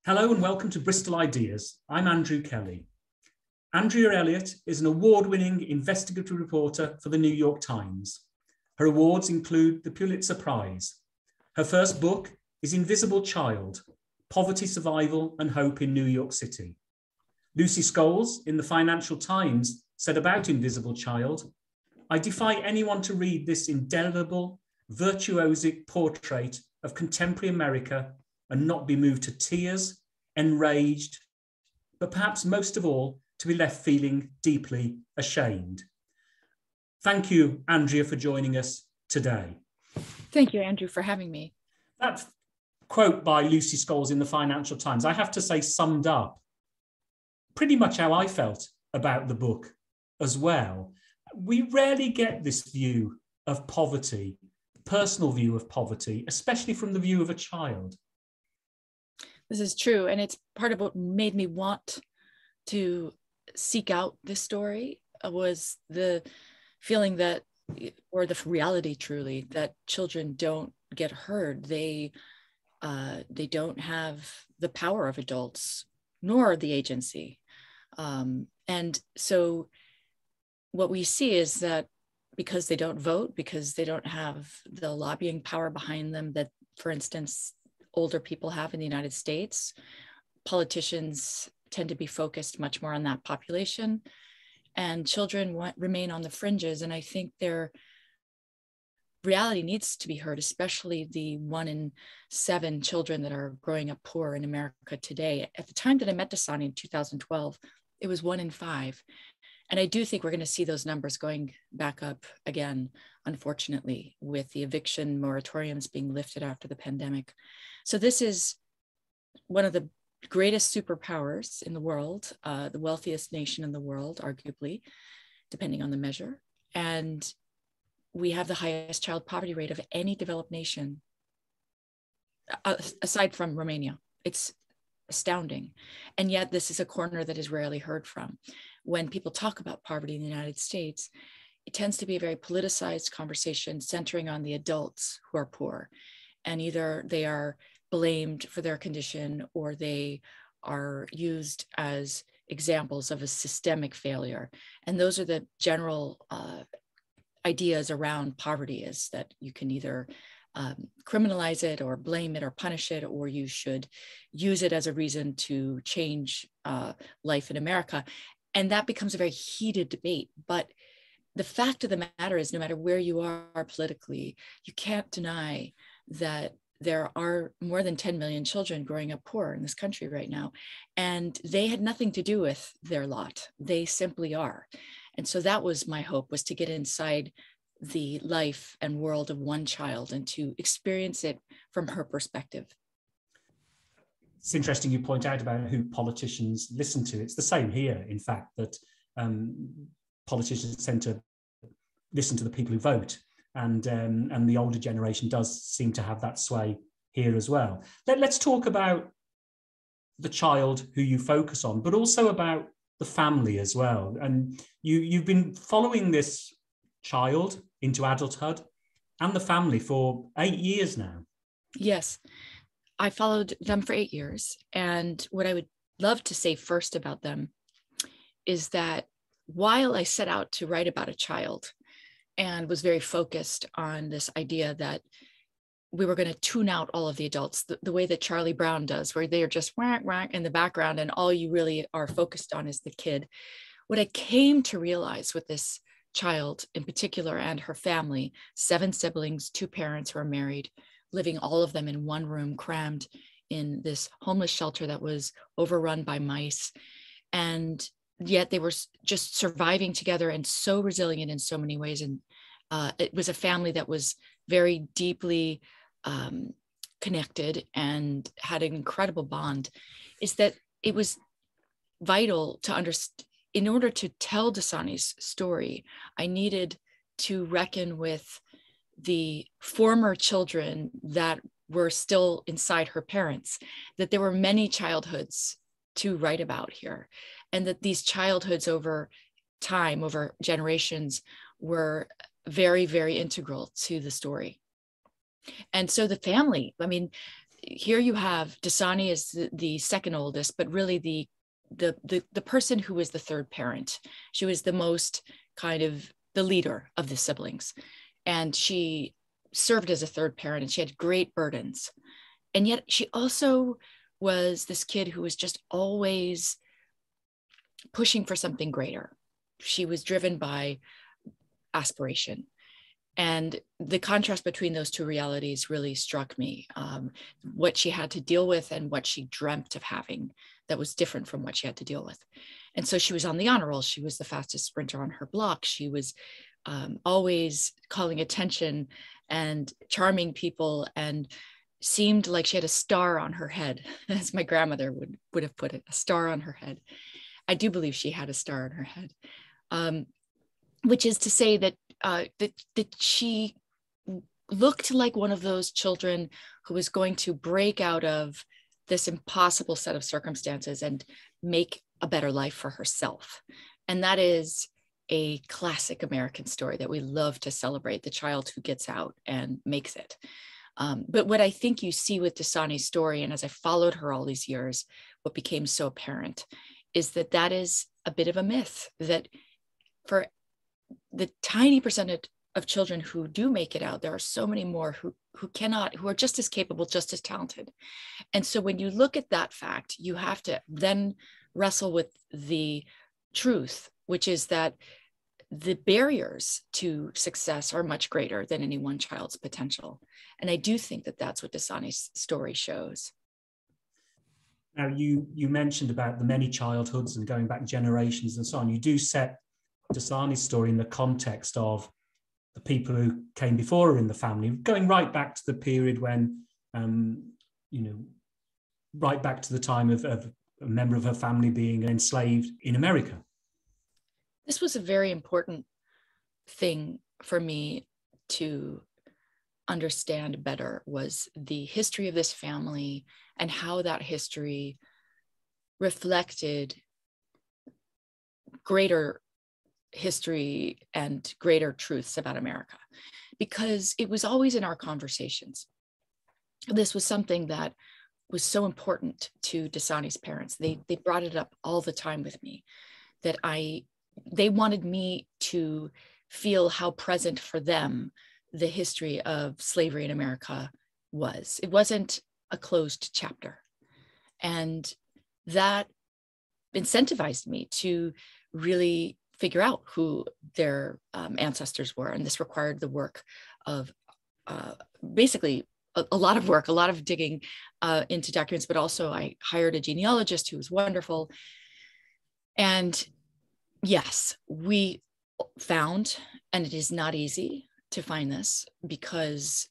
Hello and welcome to Bristol Ideas. I'm Andrew Kelly. Andrea Elliott is an award-winning investigative reporter for the New York Times. Her awards include the Pulitzer Prize. Her first book is Invisible Child: Poverty, Survival and Hope in New York City. Lucy Scholes in the Financial Times said about Invisible Child, "I defy anyone to read this indelible, virtuosic portrait of contemporary America and not be moved to tears, enraged, but perhaps most of all, to be left feeling deeply ashamed." Thank you, Andrea, for joining us today. Thank you, Andrew, for having me. That quote by Lucy Scholes in the Financial Times, I have to say, summed up pretty much how I felt about the book as well. We rarely get this view of poverty, personal view of poverty, especially from the view of a child. This is true. And it's part of what made me want to seek out this story was the feeling that, or the reality truly, that children don't get heard. They don't have the power of adults, nor the agency. And so what we see is that because they don't vote, because they don't have the lobbying power behind them that, for instance, older people have in the United States, politicians tend to be focused much more on that population, and children remain on the fringes. And I think their reality needs to be heard, especially the 1 in 7 children that are growing up poor in America today. At the time that I met Dasani in 2012, it was 1 in 5. And I do think we're going to see those numbers going back up again, unfortunately, with the eviction moratoriums being lifted after the pandemic. So this is one of the greatest superpowers in the world, the wealthiest nation in the world, arguably, depending on the measure. And we have the highest child poverty rate of any developed nation, aside from Romania. It's astounding. And yet this is a corner that is rarely heard from. When people talk about poverty in the United States, it tends to be a very politicized conversation centering on the adults who are poor. And either they are blamed for their condition or they are used as examples of a systemic failure. And those are the general ideas around poverty, is that you can either criminalize it or blame it or punish it, or you should use it as a reason to change life in America. And that becomes a very heated debate. But the fact of the matter is, no matter where you are politically, you can't deny that there are more than 10 million children growing up poor in this country right now. And they had nothing to do with their lot. They simply are. And so that was my hope, was to get inside the life and world of one child and to experience it from her perspective. It's interesting you point out about who politicians listen to. It's the same here, in fact, that politicians tend to listen to the people who vote. And the older generation does seem to have that sway here as well. Let's talk about the child who you focus on, but also about the family as well. And you've been following this child into adulthood and the family for 8 years now. Yes, I followed them for 8 years. And what I would love to say first about them is that while I set out to write about a child and was very focused on this idea that we were going to tune out all of the adults, the way that Charlie Brown does, where they are just whack, whack in the background and all you really are focused on is the kid. What I came to realize with this child in particular and her family, 7 siblings, 2 parents who are married, living all of them in one room, crammed in this homeless shelter that was overrun by mice. And yet they were just surviving together and so resilient in so many ways. And it was a family that was very deeply connected and had an incredible bond. Is that it was vital to understand, in order to tell Dasani's story, I needed to reckon with the former children that were still inside her parents, that there were many childhoods to write about here, and that these childhoods over time, over generations, were very, very integral to the story. And so the family, I mean, here you have Dasani is the second oldest, but really the person who was the third parent. She was the most kind of the leader of the siblings. And she served as a third parent, and she had great burdens. And yet she also was this kid who was just always pushing for something greater. She was driven by aspiration. And the contrast between those two realities really struck me. What she had to deal with and what she dreamt of having that was different from what she had to deal with. And so she was on the honor roll. She was the fastest sprinter on her block. She was always calling attention and charming people, and seemed like she had a star on her head, as my grandmother would have put it, a star on her head. I do believe she had a star on her head, which is to say that that she looked like one of those children who was going to break out of this impossible set of circumstances and make a better life for herself. And that is a classic American story that we love to celebrate, the child who gets out and makes it. But what I think you see with Dasani's story, and as I followed her all these years, what became so apparent is that that is a bit of a myth, that for the tiny percentage of children who do make it out, there are so many more who cannot, who are just as capable, just as talented. And so when you look at that fact, you have to then wrestle with the truth, which is that the barriers to success are much greater than any one child's potential. And I do think that that's what Dasani's story shows. Now, you mentioned about the many childhoods and going back generations and so on. You do set Dasani's story in the context of the people who came before her in the family, going right back to the period when, right back to the time of a member of her family being enslaved in America. This was a very important thing for me to understand better, was the history of this family and how that history reflected greater history and greater truths about America, because it was always in our conversations. This was something that was so important to Dasani's parents. They brought it up all the time with me, that they wanted me to feel how present for them the history of slavery in America was. It wasn't a closed chapter. And that incentivized me to really figure out who their ancestors were. And this required the work of basically a lot of work, a lot of digging into documents, but also I hired a genealogist who was wonderful. And yes, we found, and it is not easy to find this, because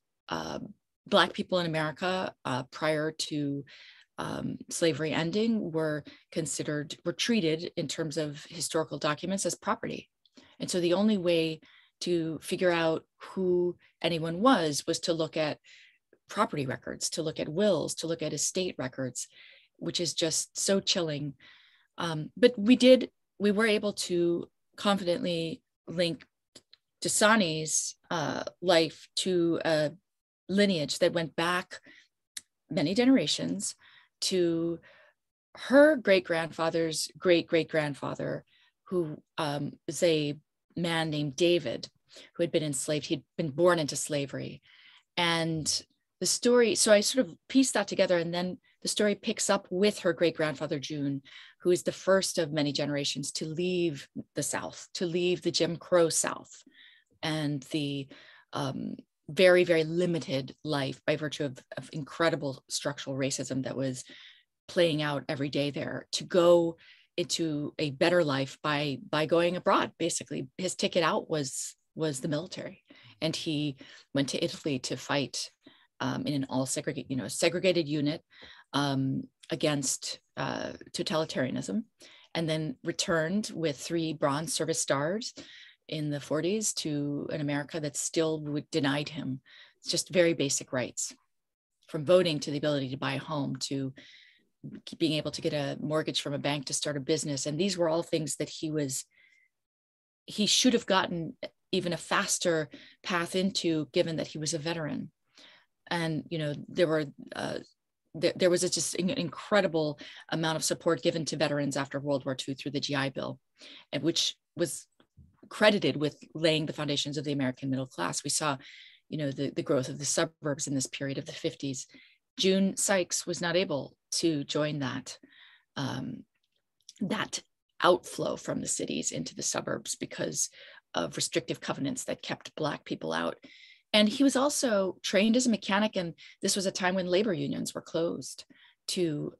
Black people in America prior to slavery ending were treated in terms of historical documents as property. And so the only way to figure out who anyone was to look at property records, to look at wills, to look at estate records, which is just so chilling. But we were able to confidently link Dasani's life to a lineage that went back many generations to her great-grandfather's great-great-grandfather, who is a man named David, who had been enslaved. He'd been born into slavery. And the story, so I sort of pieced that together, and then the story picks up with her great-grandfather, June, who is the first of many generations to leave the South, to leave the Jim Crow South and the very, very limited life by virtue of incredible structural racism that was playing out every day there, to go into a better life by going abroad. Basically, his ticket out was the military, and he went to Italy to fight in an all segregated unit against totalitarianism, and then returned with 3 Bronze Service Stars in the 40s to an America that still denied him just very basic rights, from voting to the ability to buy a home to being able to get a mortgage from a bank to start a business. And these were all things that he should have gotten even a faster path into, given that he was a veteran. And, there were there was just an incredible amount of support given to veterans after World War II through the GI Bill, and which was credited with laying the foundations of the American middle class. We saw, the growth of the suburbs in this period of the 50s. June Sykes was not able to join that outflow from the cities into the suburbs because of restrictive covenants that kept Black people out. And he was also trained as a mechanic, and this was a time when labor unions were closed to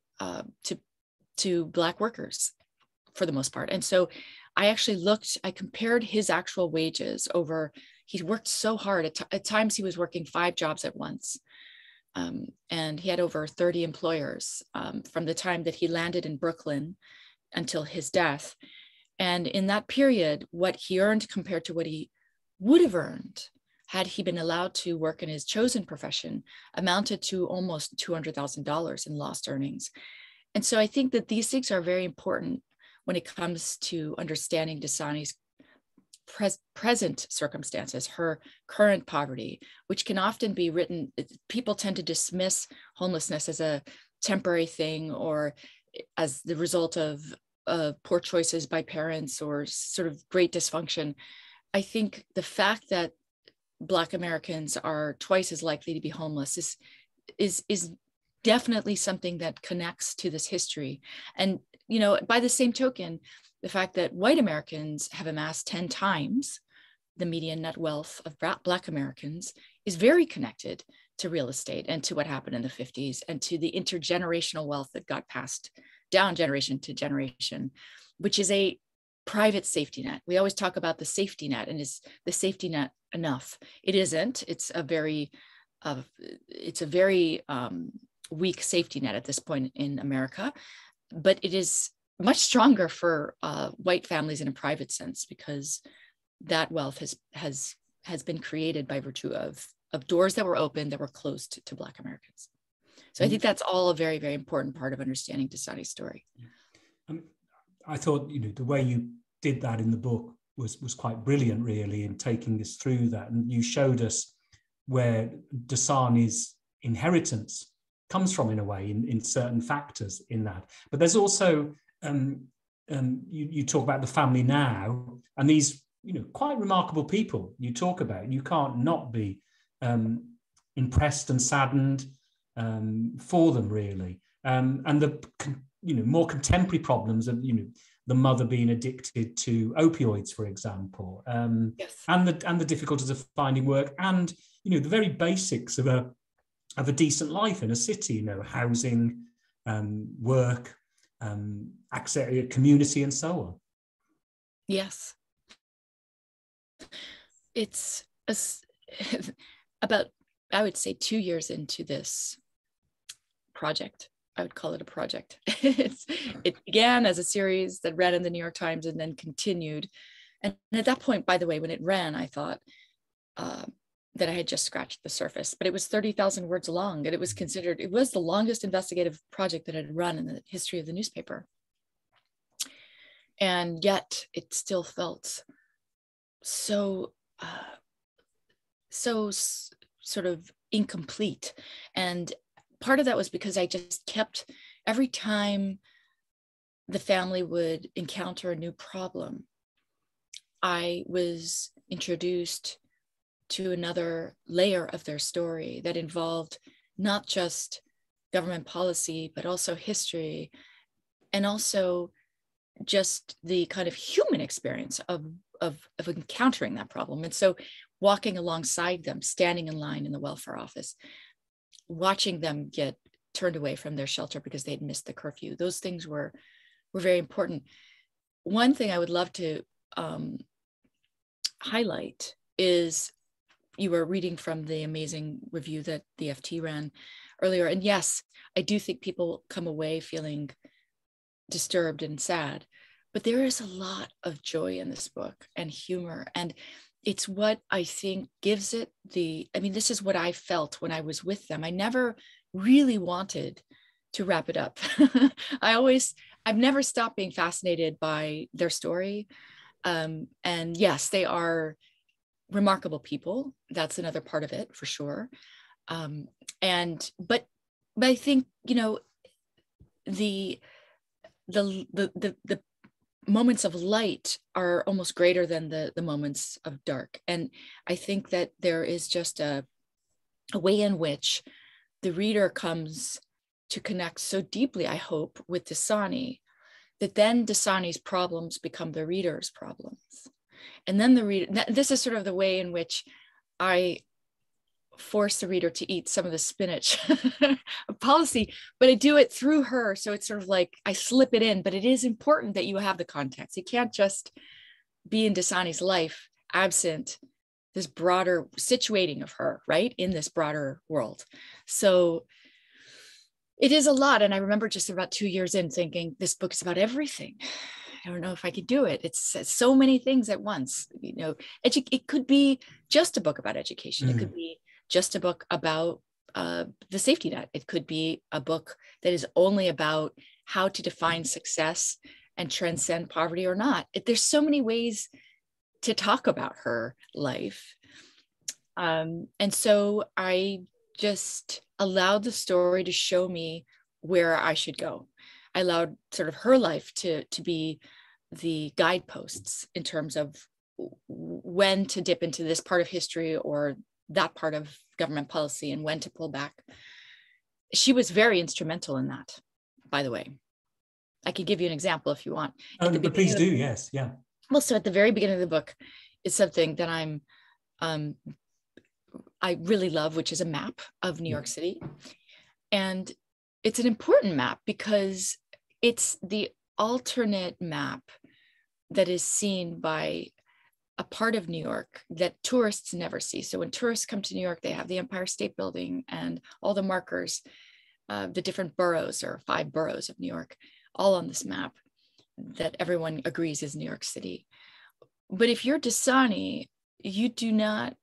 Black workers for the most part. And so I compared his actual wages over, he worked so hard. At times he was working 5 jobs at once. And he had over 30 employers from the time that he landed in Brooklyn until his death. And in that period, what he earned compared to what he would have earned had he been allowed to work in his chosen profession amounted to almost $200,000 in lost earnings. And so I think that these things are very important when it comes to understanding Dasani's present circumstances, her current poverty, which can often be written, people tend to dismiss homelessness as a temporary thing or as the result of poor choices by parents or sort of great dysfunction. I think the fact that Black Americans are twice as likely to be homeless is definitely something that connects to this history. And, by the same token, the fact that white Americans have amassed 10 times the median net wealth of Black Americans is very connected to real estate and to what happened in the 50s and to the intergenerational wealth that got passed down generation to generation, which is a private safety net. We always talk about the safety net, and is the safety net enough? It isn't. It's a very weak safety net at this point in America, but it is much stronger for white families in a private sense, because that wealth has been created by virtue of doors that were open that were closed to Black Americans. So I think that's all a very, very important part of understanding Dasani's story. I thought, the way you did that in the book was quite brilliant, really, in taking us through that. And you showed us where Dasani's inheritance comes from, in a way, in certain factors in that. But there's also, you talk about the family now, and these, quite remarkable people you talk about. You can't not be impressed and saddened for them, really. And the more contemporary problems of the mother being addicted to opioids, for example, yes. and the difficulties of finding work, and the very basics of a decent life in a city, housing, work, access, community, and so on. Yes, it's about, I would say, 2 years into this project. I would call it a project. It began as a series that ran in the New York Times and then continued. And at that point, by the way, when it ran, I thought that I had just scratched the surface, but it was 30,000 words long, and it was the longest investigative project that had run in the history of the newspaper. And yet it still felt so sort of incomplete. And part of that was because I just kept, every time the family would encounter a new problem, I was introduced to another layer of their story that involved not just government policy, but also history, and also just the kind of human experience of encountering that problem. And so walking alongside them, standing in line in the welfare office, watching them get turned away from their shelter because they'd missed the curfew, those things were very important. One thing I would love to highlight is, you were reading from the amazing review that the FT ran earlier. And yes, I do think people come away feeling disturbed and sad, but there is a lot of joy in this book and humor. And it's what I think gives it this is what I felt when I was with them. I never really wanted to wrap it up. I've never stopped being fascinated by their story. And yes, they are remarkable people. That's another part of it, for sure. But but I think, you know, the moments of light are almost greater than the moments of dark. And I think that there is just a way in which the reader comes to connect so deeply, I hope, with Dasani, that then Dasani's problems become the reader's problems. And then the reader, this is sort of the way in which I force the reader to eat some of the spinach of policy, but I do it through her. So it's sort of like I slip it in, but it is important that you have the context. You can't just be in Dasani's life absent this broader situating of her, right, in this broader world. So it is a lot. And I remember just about 2 years in thinking, this book is about everything. I don't know if I could do it. It's so many things at once. You know, it could be just a book about education. It could be just a book about the safety net. It could be a book that is only about how to define success and transcend poverty or not. There's so many ways to talk about her life. And so I just allowed the story to show me where I should go. I allowed sort of her life to be the guideposts in terms of when to dip into this part of history or that part of government policy and when to pull back. She was very instrumental in that, by the way. I could give you an example if you want. But please do, yes, yeah. Well, so at the very beginning of the book is something that I really love, which is a map of New York City. And it's an important map because it's the alternate map that is seen by a part of New York that tourists never see. So when tourists come to New York, they have the Empire State Building and all the markers, the different boroughs, or 5 boroughs of New York, all on this map that everyone agrees is New York City. But if you're Dasani, you do not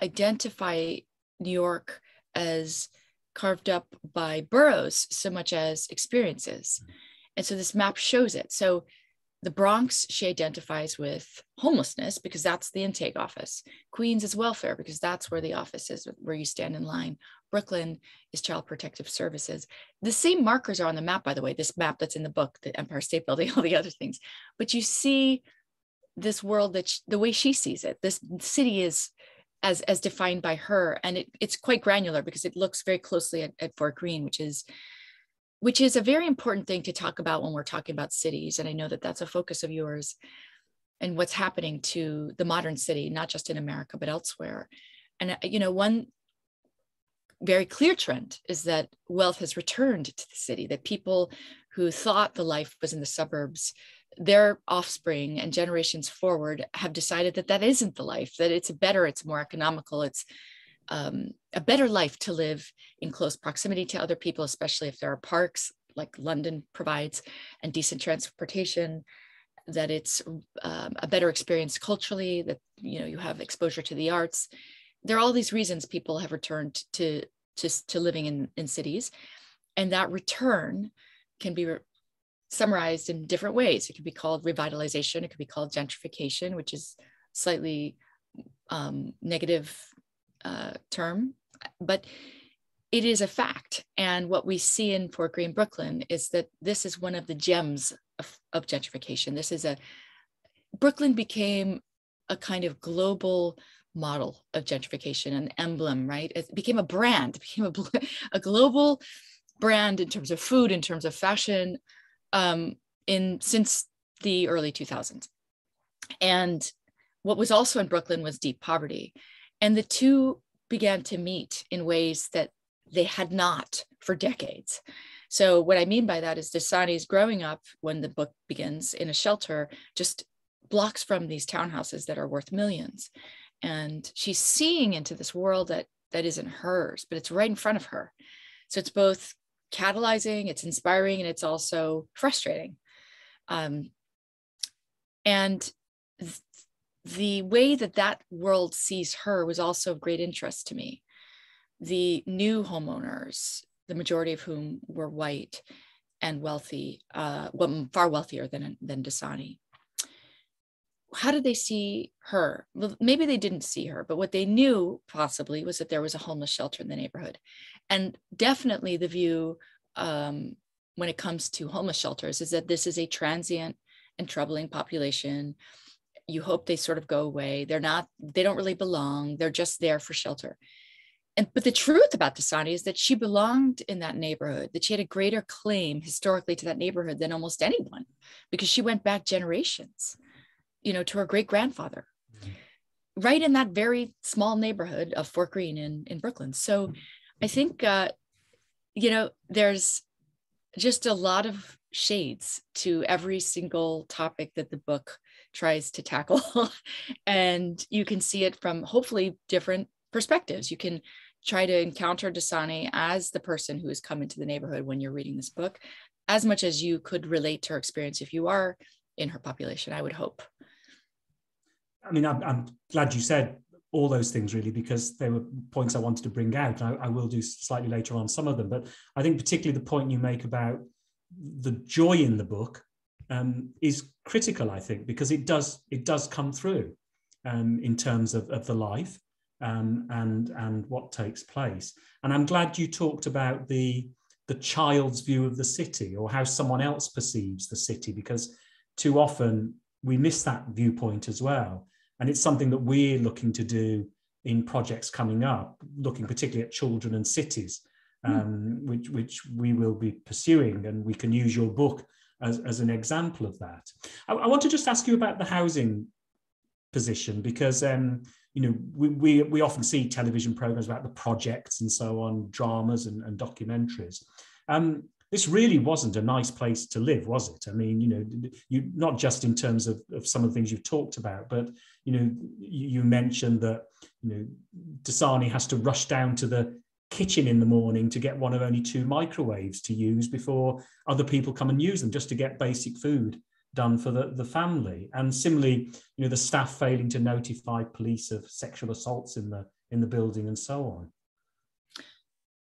identify New York as carved up by boroughs so much as experiences. And so this map shows it. So the Bronx, she identifies with homelessness because that's the intake office. Queens is welfare because that's where the office is, where you stand in line. Brooklyn is Child Protective Services. The same markers are on the map, by the way, this map that's in the book, the Empire State Building, all the other things. But you see this world that the way she sees it. This city is as defined by her. And it's quite granular because it looks very closely at Fort Greene, which is a very important thing to talk about when we're talking about cities. And I know that that's a focus of yours and what's happening to the modern city, not just in America, but elsewhere. And, you know, one very clear trend is that wealth has returned to the city, that people who thought the life was in the suburbs, their offspring and generations forward have decided that that isn't the life, that it's better, it's more economical, it's a better life to live in close proximity to other people, especially if there are parks like London provides and decent transportation, that it's a better experience culturally, that, you know, you have exposure to the arts. There are all these reasons people have returned to living in cities. And that return can be summarized in different ways. It could be called revitalization. It could be called gentrification, which is slightly negative term, but it is a fact. And what we see in Fort Greene, Brooklyn, is that this is one of the gems of gentrification. Brooklyn became a kind of global model of gentrification, an emblem, right? It became a brand, it became a global brand in terms of food, in terms of fashion, since the early 2000s. And what was also in Brooklyn was deep poverty. And the two began to meet in ways that they had not for decades. So what I mean by that is Dasani's growing up, when the book begins, in a shelter just blocks from these townhouses that are worth millions. And she's seeing into this world that isn't hers, but it's right in front of her. So it's both catalyzing, it's inspiring, and it's also frustrating. And the way that world sees her was also of great interest to me. The new homeowners, the majority of whom were white and wealthy, far wealthier than Dasani. how did they see her? Well, maybe they didn't see her, but what they knew possibly was that there was a homeless shelter in the neighborhood. And definitely the view when it comes to homeless shelters is that this is a transient and troubling population. You hope they sort of go away. They don't really belong. They're just there for shelter. But the truth about Dasani is that she belonged in that neighborhood, that she had a greater claim historically to that neighborhood than almost anyone, because she went back generations, to her great grandfather, right in that very small neighborhood of Fort Greene in Brooklyn. So I think, there's just a lot of shades to every single topic that the book tries to tackle. And you can see it from hopefully different perspectives. You can try to encounter Dasani as the person who has come into the neighborhood when you're reading this book, as much as you could relate to her experience if you are in her population, I would hope. I mean, I'm glad you said all those things, really, because they were points I wanted to bring out. I will do slightly later on some of them, but I think particularly the point you make about the joy in the book is critical, I think, because it does come through in terms of the life and what takes place. And I'm glad you talked about the child's view of the city, or how someone else perceives the city, because too often we miss that viewpoint as well. And it's something that we're looking to do in projects coming up, looking particularly at children and cities, which we will be pursuing, and we can use your book as an example of that. I want to just ask you about the housing position, because we often see television programs about the projects and so on, dramas and documentaries. This really wasn't a nice place to live, was it? I mean, you not just in terms of some of the things you've talked about, but you mentioned that Dasani has to rush down to the kitchen in the morning to get one of only 2 microwaves to use before other people come and use them, just to get basic food done for the family. And similarly, the staff failing to notify police of sexual assaults in the building and so on.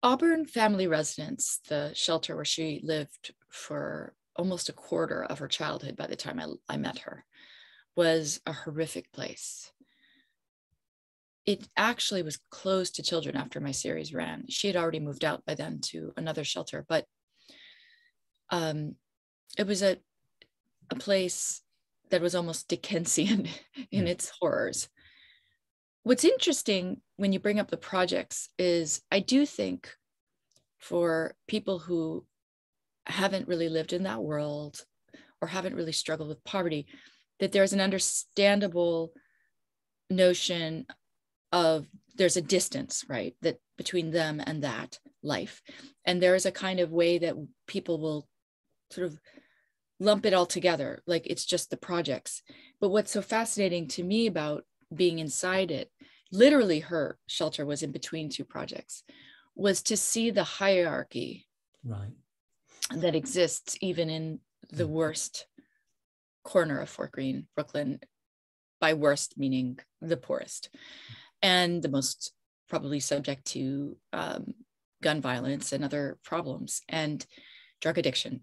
Auburn Family Residence, the shelter where she lived for almost a quarter of her childhood by the time I met her, was a horrific place. It actually was closed to children after my series ran. She had already moved out by then to another shelter, but it was a place that was almost Dickensian in its horrors. What's interesting when you bring up the projects is I do think for people who haven't really lived in that world or haven't really struggled with poverty, that there's an understandable notion of there's a distance, right, that between them and that life. And there is a kind of way that people will sort of lump it all together, like it's just the projects. But what's so fascinating to me about being inside it, literally her shelter was in between 2 projects, was to see the hierarchy that exists even in the worst corner of Fort Greene, Brooklyn, by worst meaning the poorest, and the most probably subject to gun violence and other problems and drug addiction.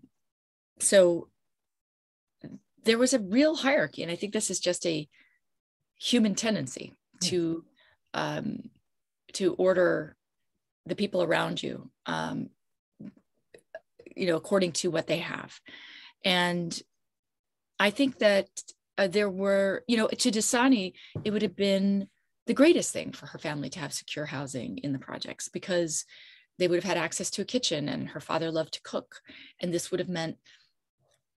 So there was a real hierarchy. And I think this is just a human tendency to order the people around you, according to what they have. And I think that there were, to Dasani, it would have been the greatest thing for her family to have secure housing in the projects, because they would have had access to a kitchen, and her father loved to cook. And this would have meant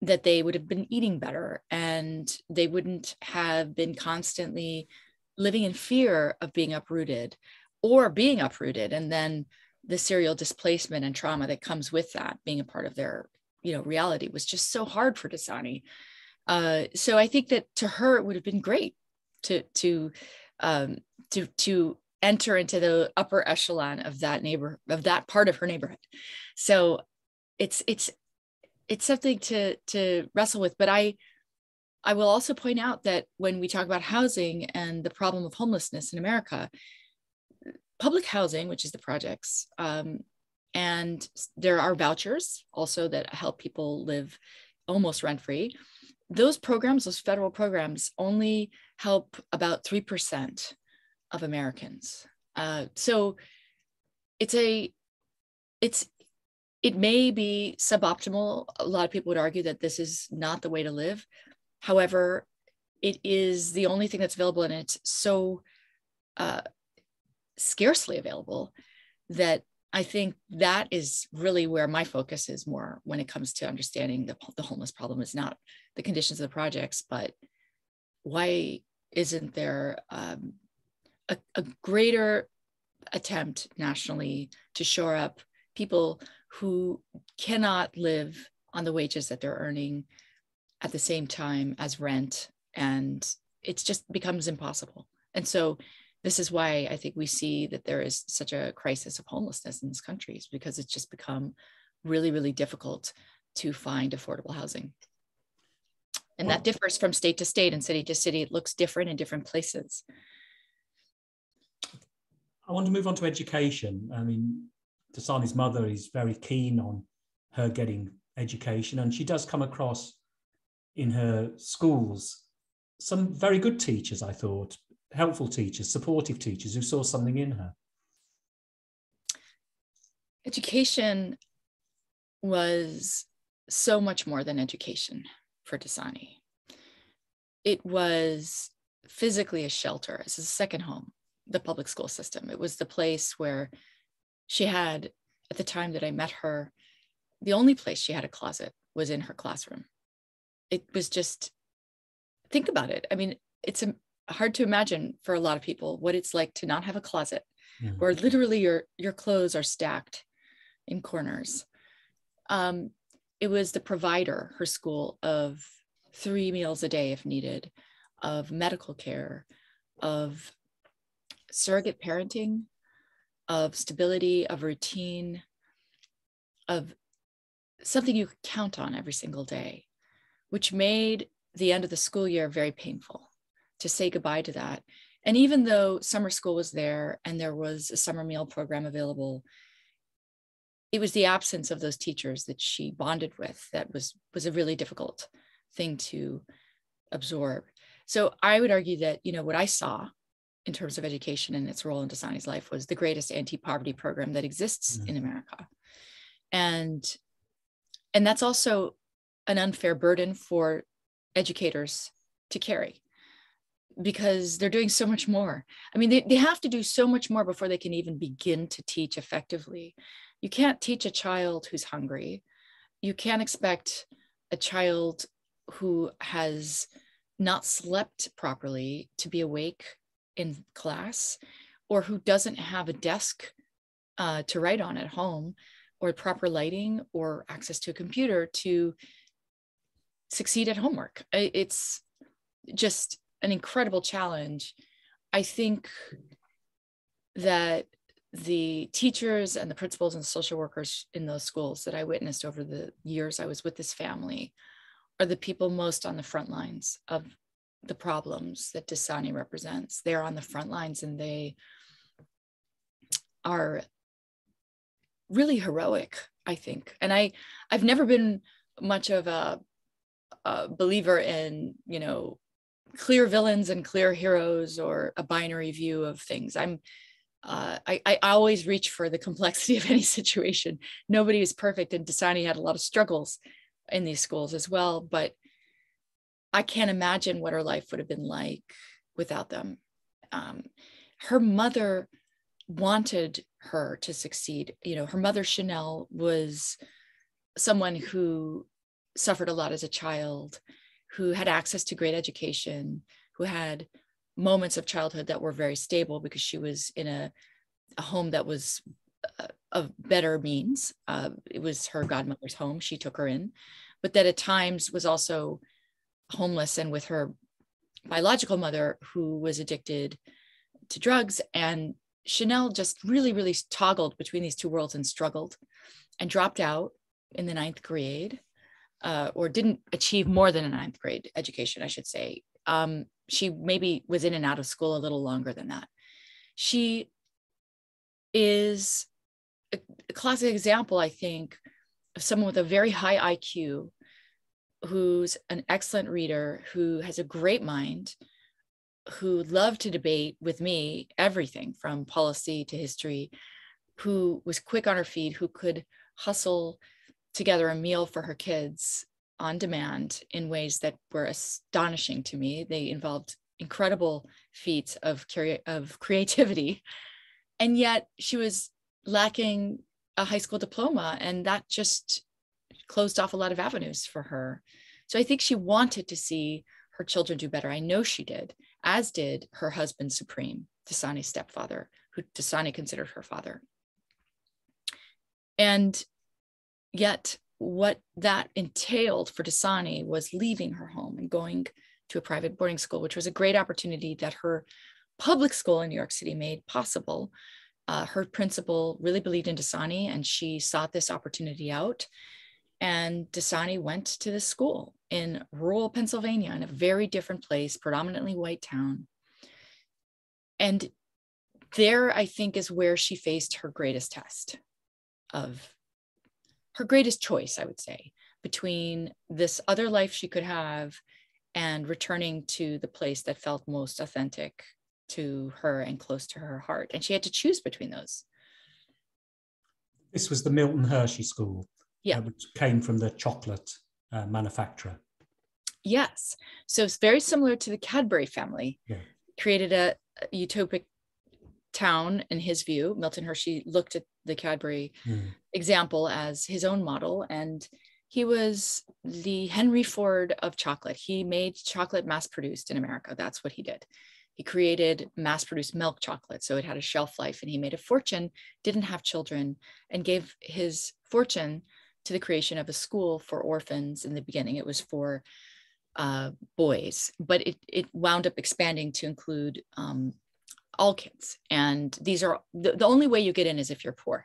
that they would have been eating better, and they wouldn't have been constantly living in fear of being uprooted, and then the serial displacement and trauma that comes with that being a part of their reality was just so hard for Dasani. So I think that to her it would have been great to enter into the upper echelon of that part of her neighborhood. So it's something to wrestle with. But I will also point out that when we talk about housing and the problem of homelessness in America, public housing, which is the projects, and there are vouchers also that help people live almost rent-free. those programs, those federal programs, only help about 3% of Americans. So it may be suboptimal. A lot of people would argue that this is not the way to live. However, it is the only thing that's available, and it's so scarcely available that I think that is really where my focus is more when it comes to understanding the homeless problem. Is not the conditions of the projects, but why isn't there a greater attempt nationally to shore up people who cannot live on the wages that they're earning at the same time as rent, and it just becomes impossible. And so this is why I think we see that there is such a crisis of homelessness in this country, is because it's just become really, really difficult to find affordable housing. And that differs from state to state and city to city. It looks different in different places. I want to move on to education. I mean, Dasani's mother is very keen on her getting education, and she does come across in her schools some very good teachers, I thought, helpful teachers, supportive teachers who saw something in her. Education was so much more than education for Dasani. It was physically a shelter. It's a second home, the public school system. It was the place where she had, at the time that I met her, the only place she had a closet was in her classroom. It was just, think about it. I mean, it's hard to imagine for a lot of people what it's like to not have a closet, where literally your clothes are stacked in corners. It was the provider, her school, of 3 meals a day if needed, of medical care, of surrogate parenting, of stability, of routine, of something you could count on every single day, which made the end of the school year very painful to say goodbye to that. And even though summer school was there and there was a summer meal program available, it was the absence of those teachers that she bonded with that was a really difficult thing to absorb. So I would argue that, you know, what I saw in terms of education and its role in Dasani's life was the greatest anti-poverty program that exists in America. And that's also an unfair burden for educators to carry, because they're doing so much more. I mean, they have to do so much more before they can even begin to teach effectively. You can't teach a child who's hungry. You can't expect a child who has not slept properly to be awake in class, or who doesn't have a desk to write on at home, or proper lighting, or access to a computer to succeed at homework. It's just an incredible challenge. I think that the teachers and the principals and social workers in those schools that I witnessed over the years I was with this family are the people most on the front lines of the problems that Dasani represents. They're on the front lines, and they are really heroic, I think. And I've never been much of a believer in, you know, clear villains and clear heroes, or a binary view of things. I always reach for the complexity of any situation. Nobody is perfect, and Dasani had a lot of struggles in these schools as well, but I can't imagine what her life would have been like without them. Her mother wanted her to succeed. You know, her mother, Chanel, was someone who suffered a lot as a child, who had access to great education, who had moments of childhood that were very stable because she was in a home that was of better means. It was her godmother's home. She took her in, but that at times was also homeless and with her biological mother, who was addicted to drugs. And Chanel just really, really toggled between these two worlds and struggled and dropped out in the 9th grade, or didn't achieve more than a 9th grade education, I should say. She maybe was in and out of school a little longer than that. She is a classic example, I think, of someone with a very high IQ who's an excellent reader, who has a great mind, who loved to debate with me everything from policy to history, who was quick on her feet, who could hustle together a meal for her kids on demand in ways that were astonishing to me. They involved incredible feats of creativity. And yet she was lacking a high school diploma, and that just closed off a lot of avenues for her. So I think she wanted to see her children do better. I know she did, as did her husband Supreme, Dasani's stepfather, who Dasani considered her father. And yet what that entailed for Dasani was leaving her home and going to a private boarding school, which was a great opportunity that her public school in New York City made possible. Her principal really believed in Dasani, and she sought this opportunity out. And Dasani went to this school in rural Pennsylvania, in a very different place, predominantly white town. And there, I think, is where she faced her greatest test of her greatest choice, I would say, between this other life she could have and returning to the place that felt most authentic to her and close to her heart. And she had to choose between those. This was the Milton Hershey School, yeah, which came from the chocolate manufacturer. Yes. So it's very similar to the Cadbury family. Yeah. Created a utopic town in his view. Milton Hershey looked at the Cadbury example as his own model, and he was the Henry Ford of chocolate. He made chocolate mass-produced in America. That's what he did. He created mass-produced milk chocolate, so it had a shelf life, and he made a fortune, didn't have children, and gave his fortune to the creation of a school for orphans. In the beginning, it was for boys, but it wound up expanding to include all kids. And these are the only way you get in is if you're poor.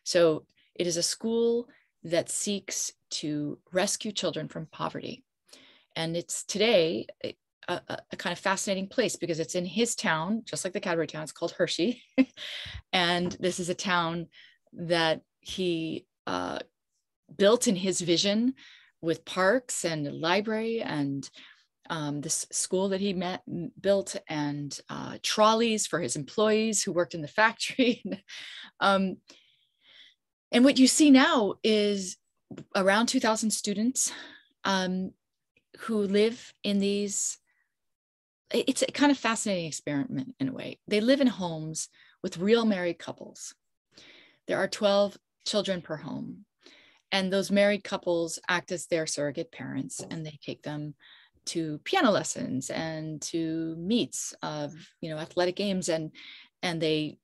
So it is a school that seeks to rescue children from poverty. And it's today a kind of fascinating place because it's in his town, just like the Cadbury town. It's called Hershey. And this is a town that he built in his vision, with parks and a library and this school that he built, and trolleys for his employees who worked in the factory. And what you see now is around 2,000 students who live in these. It's a kind of fascinating experiment in a way. They live in homes with real married couples. There are 12 children per home. And those married couples act as their surrogate parents, and they take them to piano lessons and to meets of, athletic games, and they,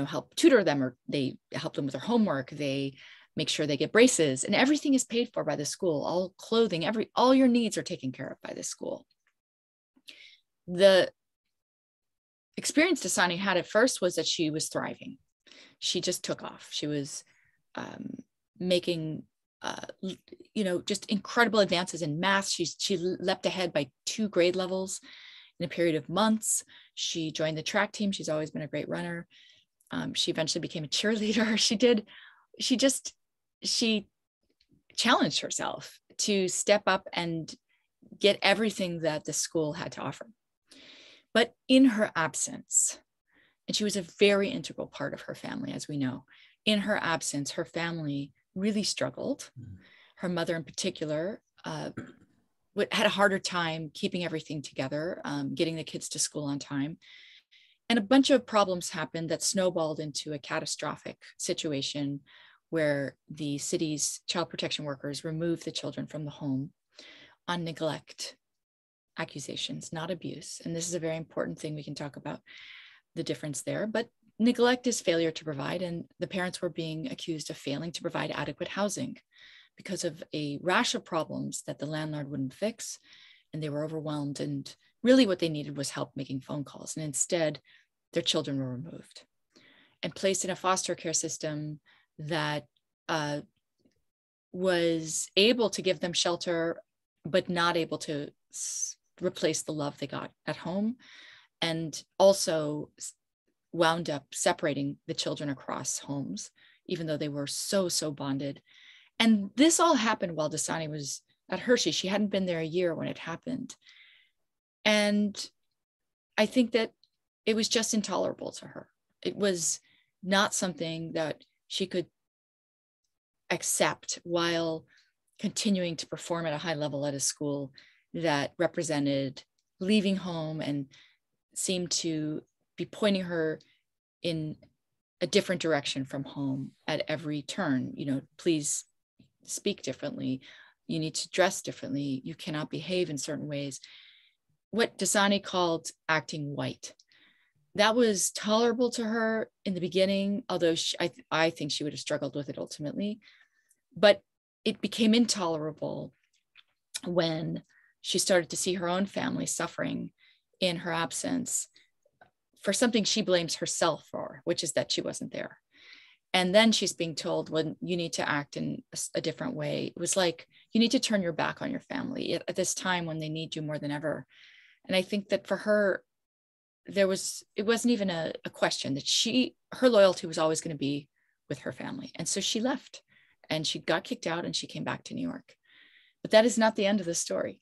help tutor them, or they help them with their homework. They make sure they get braces, and everything is paid for by the school. All clothing, all your needs are taken care of by the school. The experience Dasani had at first was that she was thriving. She just took off. She was making just incredible advances in math. She leapt ahead by 2 grade levels in a period of months. She joined the track team. She's always been a great runner. She eventually became a cheerleader. She challenged herself to step up and get everything that the school had to offer. But in her absence, and she was a very integral part of her family, as we know, in her absence, her family really struggled. Her mother in particular had a harder time keeping everything together, getting the kids to school on time. And a bunch of problems happened that snowballed into a catastrophic situation where the city's child protection workers removed the children from the home on neglect accusations, not abuse. And this is a very important thing. We can talk about the difference there, but neglect is failure to provide, and the parents were being accused of failing to provide adequate housing because of a rash of problems that the landlord wouldn't fix, and they were overwhelmed, and really what they needed was help making phone calls, and instead their children were removed and placed in a foster care system that was able to give them shelter, but not able to replace the love they got at home, and also wound up separating the children across homes, even though they were so bonded. And this all happened while Dasani was at Hershey. She hadn't been there a year when it happened. And I think that it was just intolerable to her. It was not something that she could accept while continuing to perform at a high level at a school that represented leaving home and seemed to be pointing her in a different direction from home at every turn. You know, please speak differently. You need to dress differently. You cannot behave in certain ways. What Dasani called acting white. That was tolerable to her in the beginning, although I think she would have struggled with it ultimately. But it became intolerable when she started to see her own family suffering in her absence for something she blames herself for, which is that she wasn't there. And then she's being told, well, you need to act in a different way. It was like, you need to turn your back on your family at this time when they need you more than ever. And I think that for her, it wasn't even a question that her loyalty was always going to be with her family. And so she left and she got kicked out and she came back to New York. But that is not the end of the story.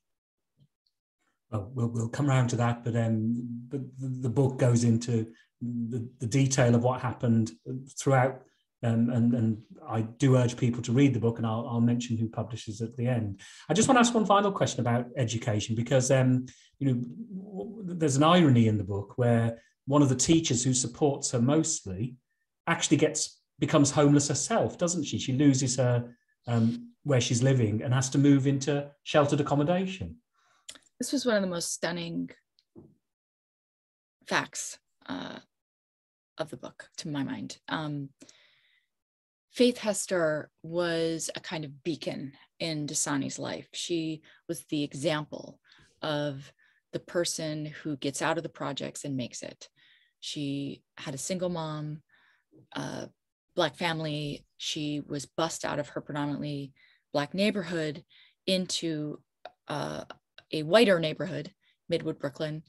Well, we'll come around to that, but the book goes into the detail of what happened throughout, and I do urge people to read the book, and I'll mention who publishes at the end. I just want to ask one final question about education, because there's an irony in the book where one of the teachers who supports her mostly actually becomes homeless herself, doesn't she? She loses her where she's living and has to move into sheltered accommodation. This was one of the most stunning facts of the book, to my mind. Faith Hester was a kind of beacon in Dasani's life. She was the example of the person who gets out of the projects and makes it. She had a single mom, Black family. She was bussed out of her predominantly Black neighborhood into a whiter neighborhood, Midwood, Brooklyn,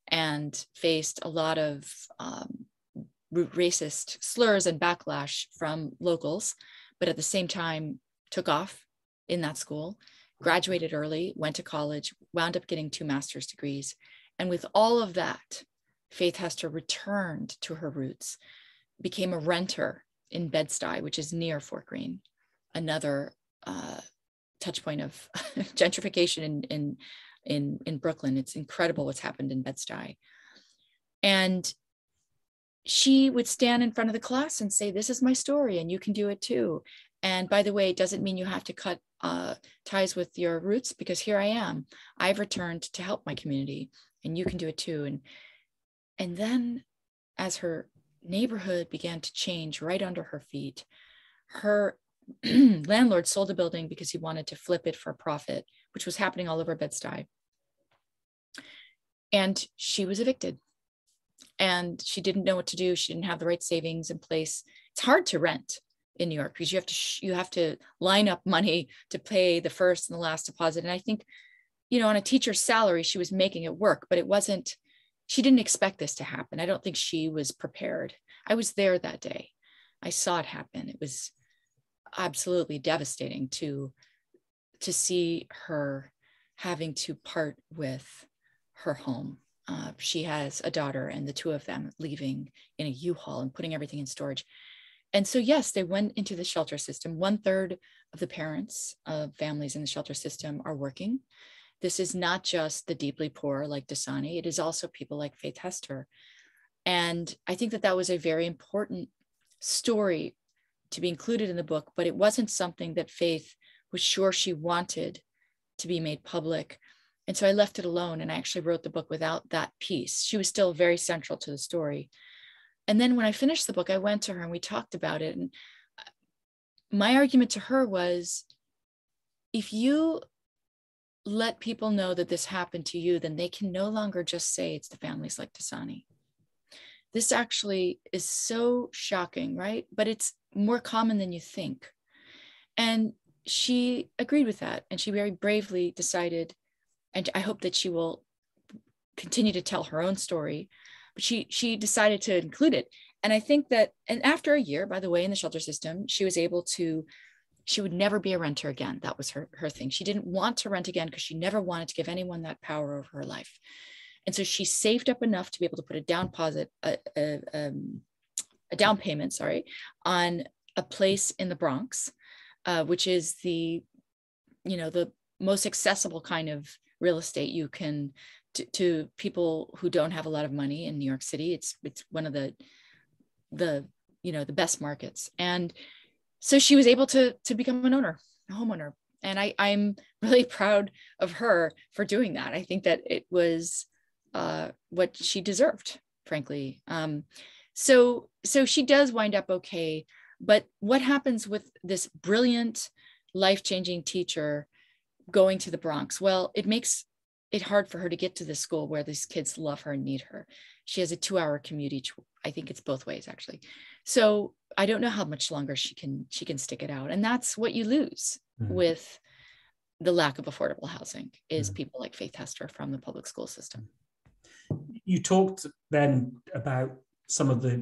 and faced a lot of racist slurs and backlash from locals, but at the same time took off in that school, graduated early, went to college, wound up getting 2 master's degrees. And with all of that, Faith Hester returned to her roots, became a renter in Bed-Stuy, which is near Fort Greene, another touch point of gentrification in Brooklyn. It's incredible what's happened in Bed-Stuy. And she would stand in front of the class and say, this is my story and you can do it too. And by the way, it doesn't mean you have to cut ties with your roots, because here I am. I've returned to help my community and you can do it too. And then as her neighborhood began to change right under her feet, her landlord sold the building because he wanted to flip it for a profit, which was happening all over Bed-Stuy. And she was evicted. And she didn't know what to do. She didn't have the right savings in place. It's hard to rent in New York because you have to line up money to pay the first and the last deposit. And I think, on a teacher's salary, she was making it work, but she didn't expect this to happen. I don't think she was prepared. I was there that day. I saw it happen. It was absolutely devastating to see her having to part with her home. She has a daughter and the 2 of them leaving in a U-Haul and putting everything in storage. And so, yes, they went into the shelter system. 1/3 of the parents of families in the shelter system are working. This is not just the deeply poor like Dasani. It is also people like Faith Hester. And I think that was a very important story to be included in the book, but it wasn't something that Faith was sure she wanted to be made public. And so I left it alone, and I actually wrote the book without that piece. She was still very central to the story. And then when I finished the book, I went to her and we talked about it. And my argument to her was, if you let people know that this happened to you, then they can no longer just say it's the families like Dasani. This actually is so shocking, right? But it's more common than you think. And she agreed with that. And she very bravely decided, and I hope that she will continue to tell her own story, but she decided to include it. And I think that, and after a year, by the way, in the shelter system, she was able to she would never be a renter again. That was her thing. She didn't want to rent again because she never wanted to give anyone that power over her life. And so she saved up enough to be able to put a down payment, on a place in the Bronx, which is the most accessible kind of real estate you can to people who don't have a lot of money in New York City. It's one of the best markets. And so she was able to become a homeowner. And I'm really proud of her for doing that. I think that it was what she deserved, frankly. So she does wind up okay. But what happens with this brilliant, life-changing teacher going to the Bronx? Well, it makes it hard for her to get to the school where these kids love her and need her. She has a 2-hour commute each. I think it's both ways, actually. So I don't know how much longer she can stick it out. And that's what you lose with the lack of affordable housing, is people like Faith Hester from the public school system. You talked then about some of the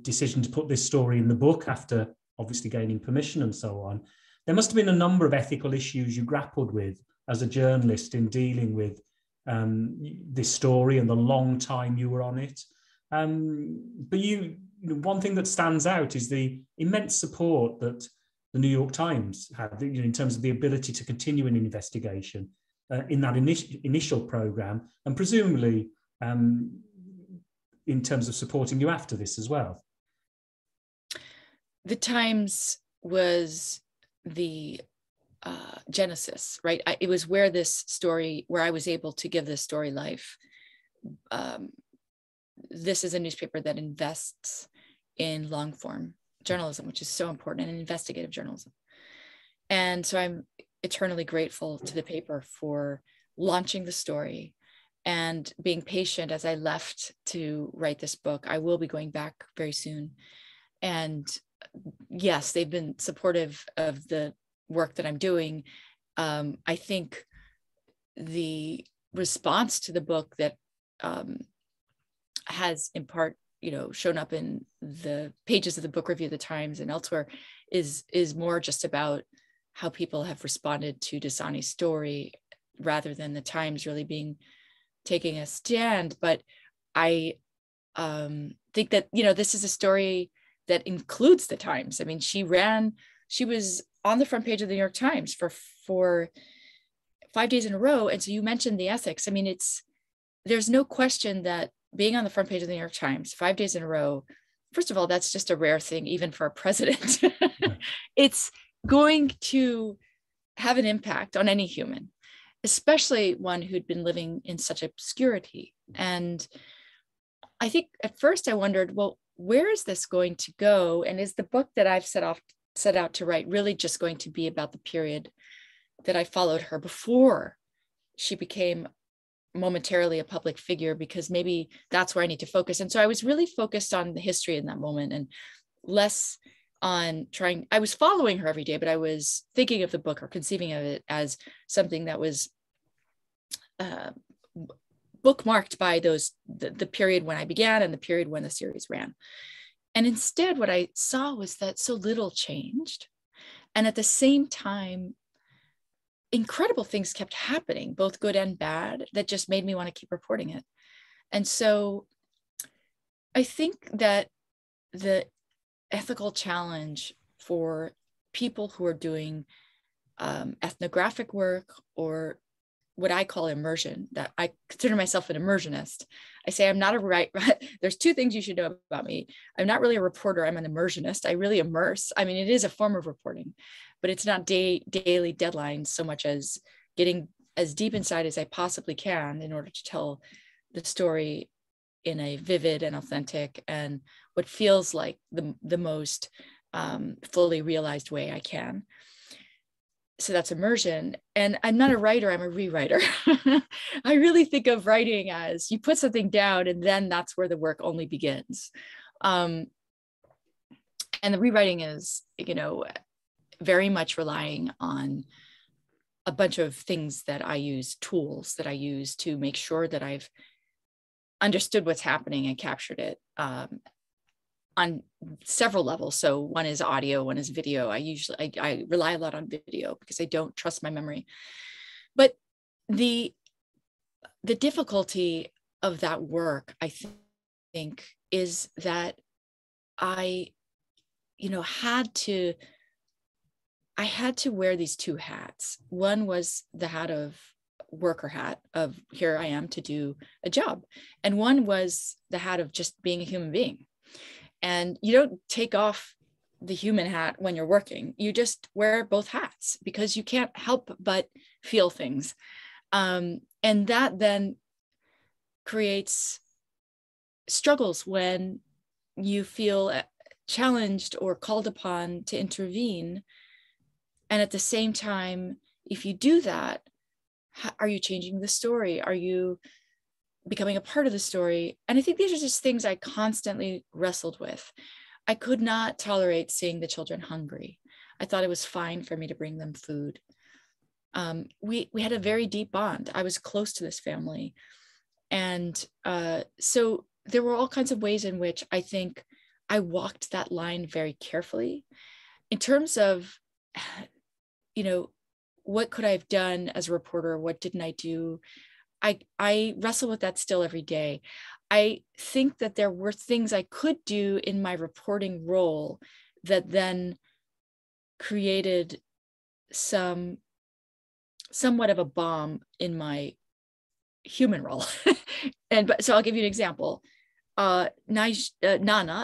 decision to put this story in the book after obviously gaining permission and so on. There must have been a number of ethical issues you grappled with as a journalist in dealing with this story and the long time you were on it. But one thing that stands out is the immense support that the New York Times had, in terms of the ability to continue an investigation in that initial program, and presumably in terms of supporting you after this as well. The Times was the genesis, right? It was where I was able to give this story life. This is a newspaper that invests in long form journalism, which is so important, and investigative journalism. And so I'm eternally grateful to the paper for launching the story and being patient as I left to write this book. I will be going back very soon. And yes, they've been supportive of the work that I'm doing. I think the response to the book that has in part, shown up in the pages of the book review of the Times and elsewhere is more just about how people have responded to Dasani's story rather than the Times really taking a stand. But I think that, this is a story that includes the Times. I mean, she was on the front page of the New York Times for 5 days in a row. And so you mentioned the ethics. I mean, there's no question that being on the front page of the New York Times 5 days in a row, first of all, that's just a rare thing, even for a president. Yeah. It's going to have an impact on any human, especially one who'd been living in such obscurity. And I think at first I wondered, well, where is this going to go? And is the book that I've set out to write really just going to be about the period that I followed her before she became momentarily a public figure, because maybe that's where I need to focus. And so I was really focused on the history in that moment and less on I was following her every day, but I was thinking of the book or conceiving of it as something that was bookmarked by the period when I began and the period when the series ran. And instead, what I saw was that so little changed. And at the same time, incredible things kept happening, both good and bad, that just made me want to keep reporting it. And so I think that the ethical challenge for people who are doing ethnographic work, or what I call immersion, that I consider myself an immersionist. I say I'm not there's two things you should know about me. I'm not really a reporter, I'm an immersionist. I really immerse. I mean, it is a form of reporting, but it's not daily deadlines so much as getting as deep inside as I possibly can in order to tell the story in a vivid and authentic and what feels like the most fully realized way I can. So that's immersion. And I'm not a writer, I'm a rewriter. I really think of writing as you put something down and then that's where the work only begins. And the rewriting is, very much relying on a bunch of things that I use, tools that I use to make sure that I've understood what's happening and captured it. on several levels. So one is audio, one is video. I rely a lot on video because I don't trust my memory. But the difficulty of that work, I think, is that I had to wear these two hats. One was the hat of worker hat of here I am to do a job. And one was the hat of just being a human being. And you don't take off the human hat when you're working. You just wear both hats because you can't help but feel things. And that then creates struggles when you feel challenged or called upon to intervene. And at the same time, if you do that, are you changing the story? Are you becoming a part of the story? And I think these are just things I constantly wrestled with. I could not tolerate seeing the children hungry. I thought it was fine for me to bring them food. We had a very deep bond. I was close to this family. And so there were all kinds of ways in which I think I walked that line very carefully. In terms of, what could I have done as a reporter? What didn't I do? I wrestle with that still every day. I think that there were things I could do in my reporting role that then created somewhat of a bomb in my human role. So I'll give you an example. Nana,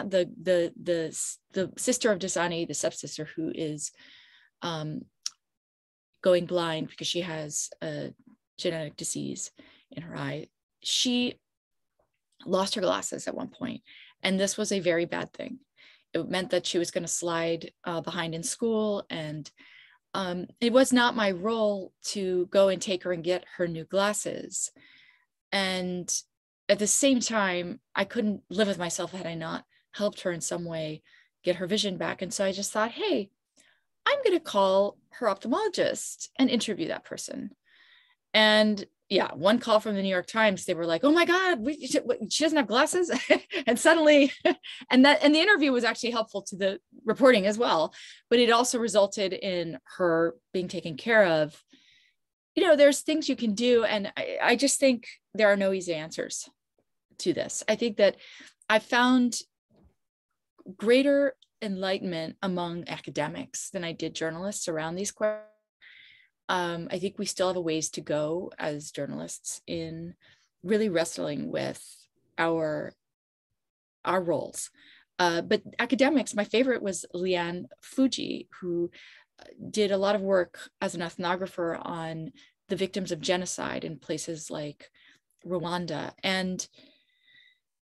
the sister of Dasani, the stepsister who is going blind because she has a genetic disease in her eye. She lost her glasses at one point, and this was a very bad thing. It meant that she was going to slide behind in school, and it was not my role to go and take her and get her new glasses. And at the same time, I couldn't live with myself had I not helped her in some way get her vision back. And so I just thought, hey, I'm going to call her ophthalmologist and interview that person. And yeah, one call from the New York Times, they were like, oh my God, she doesn't have glasses. And suddenly, and the interview was actually helpful to the reporting as well, but it also resulted in her being taken care of. There's things you can do. And I just think there are no easy answers to this. I think that I found greater enlightenment among academics than I did journalists around these questions. I think we still have a ways to go as journalists in really wrestling with our roles. But academics, my favorite was Liane Fuji, who did a lot of work as an ethnographer on the victims of genocide in places like Rwanda. And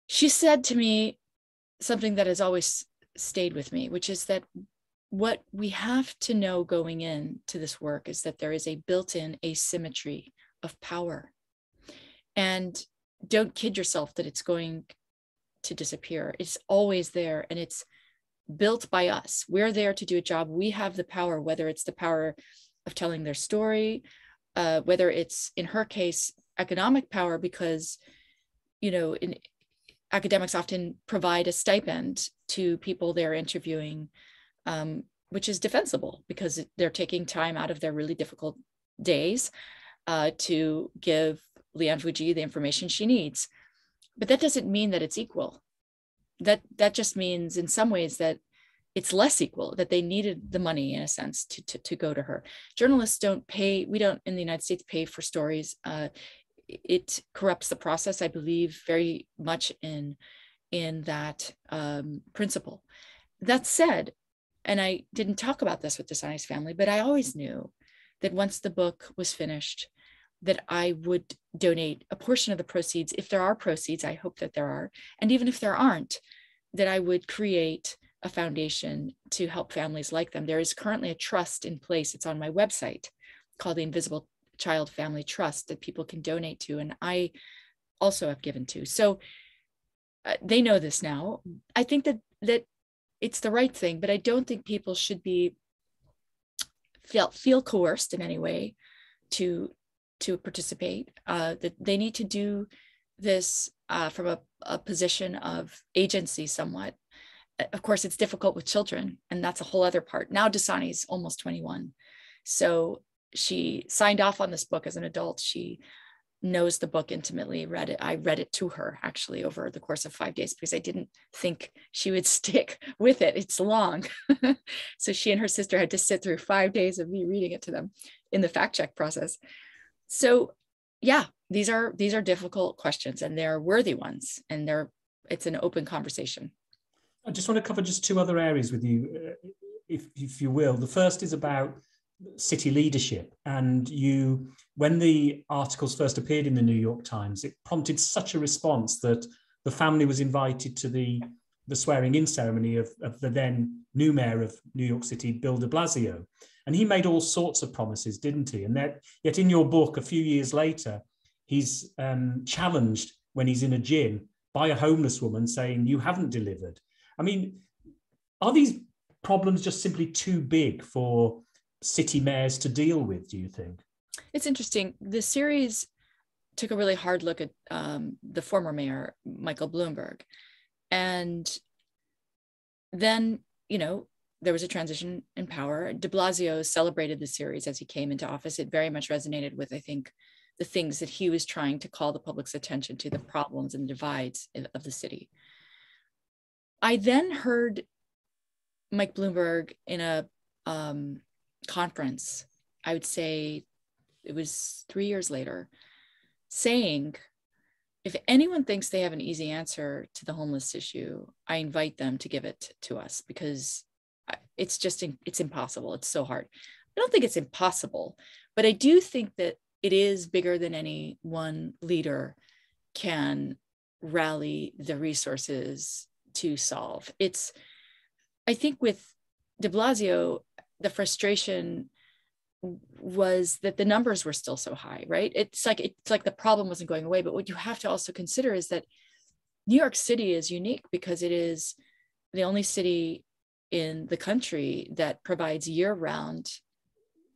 she said to me something that has always stayed with me, which is that what we have to know going into this work is that there is a built-in asymmetry of power. And don't kid yourself that it's going to disappear. It's always there, and it's built by us. We're there to do a job. We have the power, whether it's the power of telling their story, whether it's, in her case, economic power, because, academics often provide a stipend to people they're interviewing, which is defensible because they're taking time out of their really difficult days to give Liane Fuji the information she needs. But that doesn't mean that it's equal. That just means in some ways that it's less equal, that they needed the money in a sense to go to her. Journalists don't pay, we don't in the United States pay for stories. It corrupts the process, I believe very much in that principle. That said, and I didn't talk about this with Dasani's family, but I always knew that once the book was finished, that I would donate a portion of the proceeds, if there are proceeds, I hope that there are, and even if there aren't, that I would create a foundation to help families like them. There is currently a trust in place. It's on my website called the Invisible Child Family Trust that people can donate to, and I also have given to. So they know this now. I think that it's the right thing, but I don't think people should feel coerced in any way to participate. That they need to do this from a position of agency somewhat, of course, it's difficult with children, and that's a whole other part. Now Dasani's almost 21. So she signed off on this book as an adult. She knows the book intimately, read it. I read it to her actually over the course of 5 days because I didn't think she would stick with it. It's long. So she and her sister had to sit through 5 days of me reading it to them in the fact check process. So yeah, these are difficult questions, and they're worthy ones, and it's an open conversation. I just want to cover just two other areas with you, if you will. The first is about city leadership. And when the articles first appeared in the New York Times, it prompted such a response that the family was invited to the swearing-in ceremony of the then new mayor of New York City, Bill de Blasio. And he made all sorts of promises, didn't he? And yet in your book, a few years later, he's challenged when he's in a gym by a homeless woman saying, "You haven't delivered." I mean, are these problems just simply too big for city mayors to deal with, do you think? It's interesting. The series took a really hard look at the former mayor, Michael Bloomberg. And then, there was a transition in power. De Blasio celebrated the series as he came into office. It very much resonated with, I think, the things that he was trying to call the public's attention to, the problems and the divides of the city. I then heard Mike Bloomberg in a conference, I would say it was 3 years later, saying, if anyone thinks they have an easy answer to the homeless issue, I invite them to give it to us, because it's impossible. It's so hard. I don't think it's impossible, but I do think that it is bigger than any one leader can rally the resources to solve. I think with de Blasio, the frustration was that the numbers were still so high, right? It's like the problem wasn't going away. But what you have to also consider is that New York City is unique because it is the only city in the country that provides year-round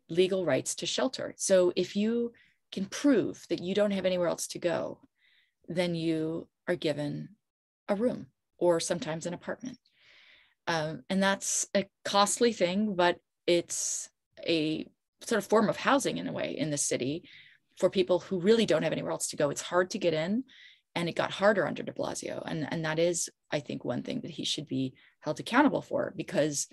legal rights to shelter. So if you can prove that you don't have anywhere else to go, then you are given a room or sometimes an apartment. And that's a costly thing, but it's a sort of form of housing in a way in the city for people who really don't have anywhere else to go. It's hard to get in, and it got harder under de Blasio. And that is, I think, one thing that he should be held accountable for, because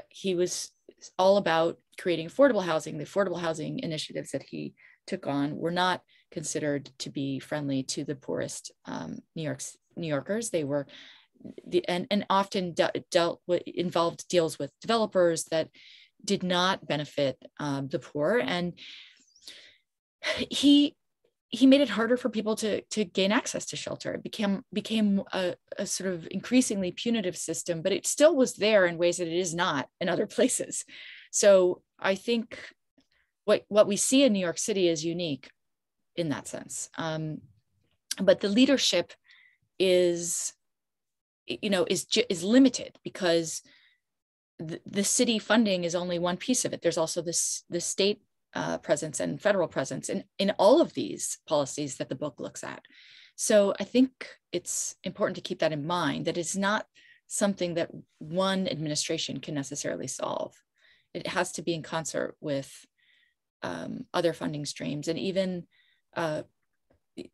he was all about creating affordable housing. The affordable housing initiatives that he took on were not considered to be friendly to the poorest New Yorkers. They were and often involved deals with developers that did not benefit the poor. And he made it harder for people to gain access to shelter. It became a sort of increasingly punitive system, but it still was there in ways that it is not in other places. So I think what we see in New York City is unique in that sense. But the leadership is limited because the city funding is only one piece of it. There's also the state presence and federal presence in all of these policies that the book looks at. So I think it's important to keep that in mind, that it's not something that one administration can necessarily solve. It has to be in concert with other funding streams, and even the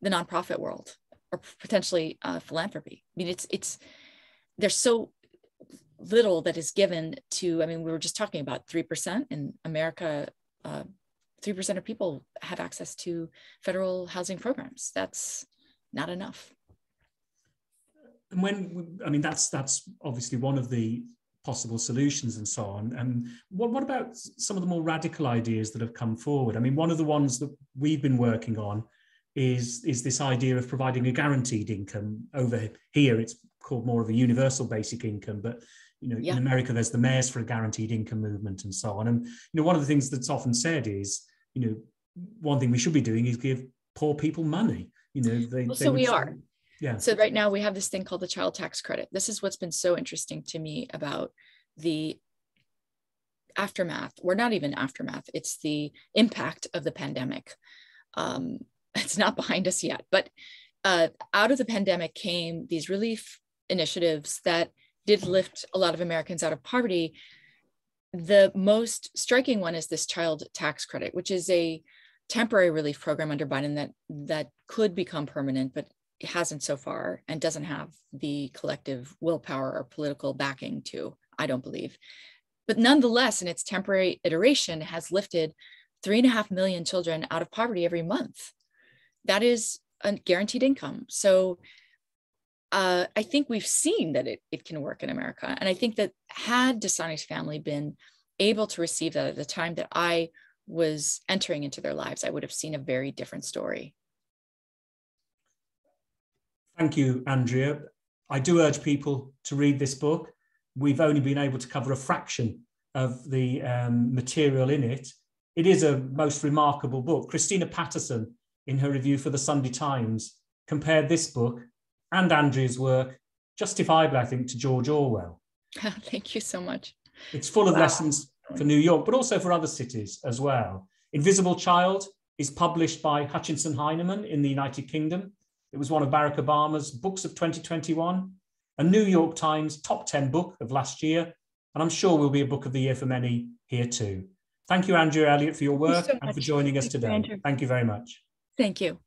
nonprofit world, or potentially philanthropy. I mean, there's so little that is given to, we were just talking about 3% in America, 3% of people have access to federal housing programs. That's not enough. And that's obviously one of the possible solutions and so on. And what about some of the more radical ideas that have come forward? One of the ones that we've been working on is this idea of providing a guaranteed income. Over here, it's called more of a universal basic income, but in America, there's the Mayors for a Guaranteed Income movement and so on. And one of the things that's often said is, one thing we should be doing is give poor people money. We are. Yeah. So right now we have this thing called the child tax credit. This is what's been so interesting to me about the aftermath, or not even aftermath, it's the impact of the pandemic. It's not behind us yet, but out of the pandemic came these relief initiatives that did lift a lot of Americans out of poverty. The most striking one is this child tax credit, which is a temporary relief program under Biden that could become permanent, but it hasn't so far and doesn't have the collective willpower or political backing to, I don't believe. But nonetheless, in its temporary iteration, has lifted 3.5 million children out of poverty every month. That is a guaranteed income. So I think we've seen that it can work in America. And I think that had Dasani's family been able to receive that at the time that I was entering into their lives, I would have seen a very different story. Thank you, Andrea. I do urge people to read this book. We've only been able to cover a fraction of the material in it. It is a most remarkable book. Christina Patterson, in her review for the Sunday Times, compared this book and Andrea's work justifiably, I think, to George Orwell. Thank you so much. It's full of lessons for New York, but also for other cities as well. Invisible Child is published by Hutchinson Heinemann in the United Kingdom. It was one of Barack Obama's books of 2021, a New York Times top 10 book of last year, and I'm sure will be a book of the year for many here too. Thank you, Andrea Elliott, for your work and for joining us today. Thank you very much. Thank you.